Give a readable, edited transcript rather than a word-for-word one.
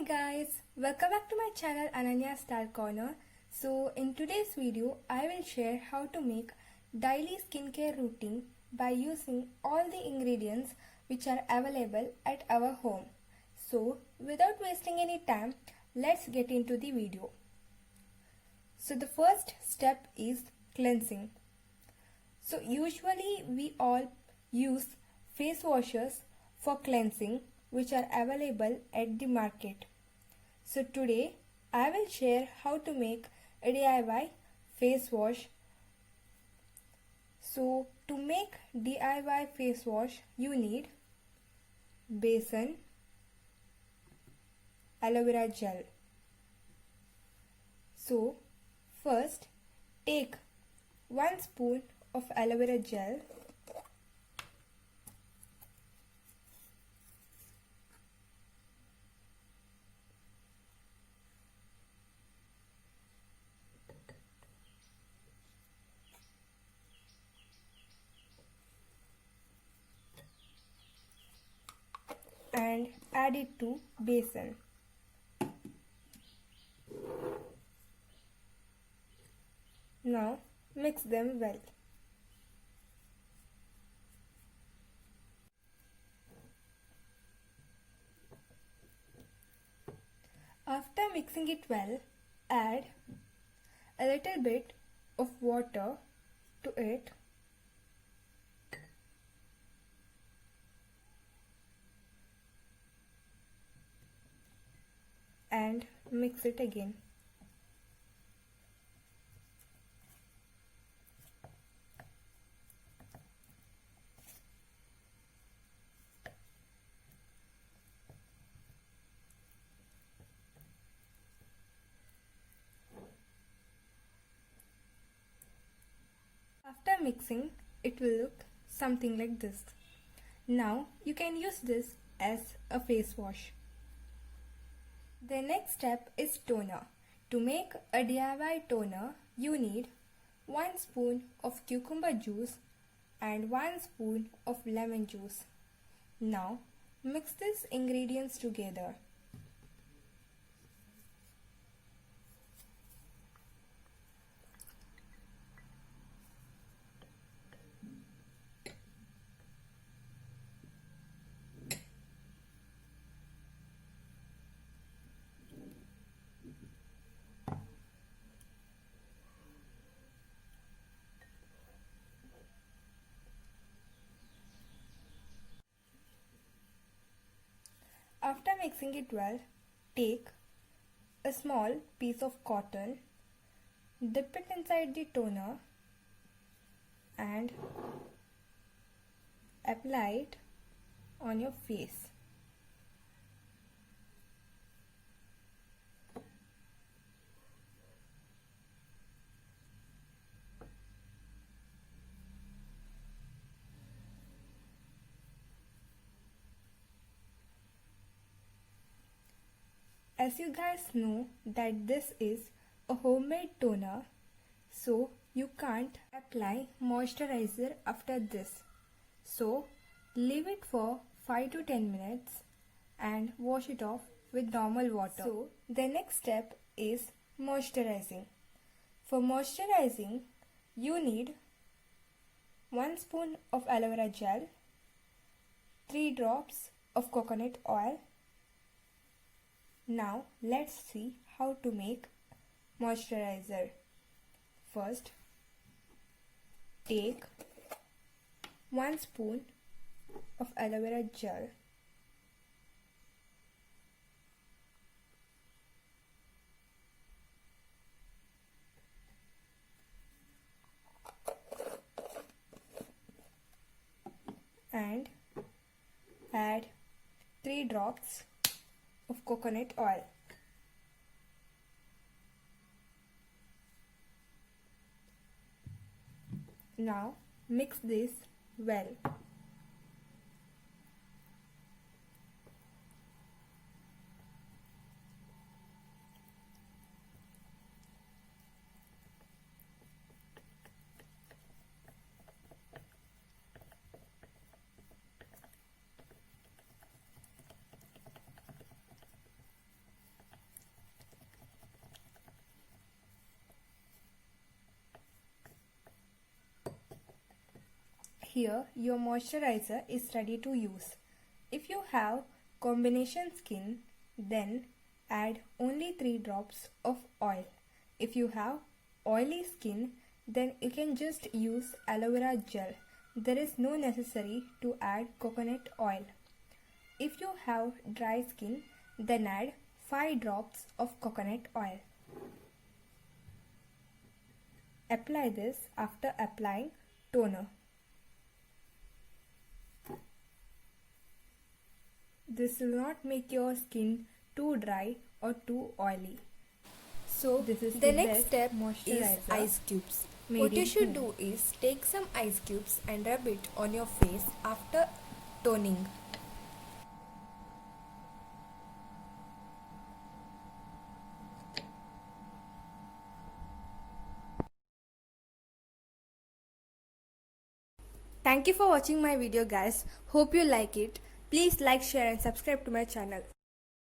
guys, welcome back to my channel Ananya Star Corner. So in today's video I will share how to make daily skincare routine by using all the ingredients which are available at our home. So without wasting any time, let's get into the video. So the first step is cleansing. So usually we all use face washes for cleansing which are available at the market. So today I will share how to make a DIY face wash. So to make DIY face wash you need besan, aloe vera gel. So first take 1 spoon of aloe vera gel, and add it to besan. Now mix them well. After mixing it well, add a little bit of water to it and mix it again. After mixing, it will look something like this. Now you can use this as a face wash. The next step is toner. To make a DIY toner, you need 1 spoon of cucumber juice and 1 spoon of lemon juice. Now mix these ingredients together. After mixing it well, take a small piece of cotton, dip it inside the toner and apply it on your face. As you guys know that this is a homemade toner, so you can't apply moisturizer after this. So leave it for 5 to 10 minutes and wash it off with normal water. So the next step is moisturizing. For moisturizing, you need 1 spoon of aloe vera gel, 3 drops of coconut oil. Now let's see how to make moisturizer. First, take 1 spoon of aloe vera gel, and add 3 drops of coconut oil. Now mix this well. here your moisturizer is ready to use. If you have combination skin, then add only 3 drops of oil. If you have oily skin, then you can just use aloe vera gel. There is no necessary to add coconut oil. If you have dry skin, then add 5 drops of coconut oil. Apply this after applying toner. This will not make your skin too dry or too oily. So This is the next step is moisturizer ice cubes. made What you in should home. do is take some ice cubes and rub it on your face after toning. Thank you for watching my video, guys. Hope you like it. Please like, share and subscribe to my channel.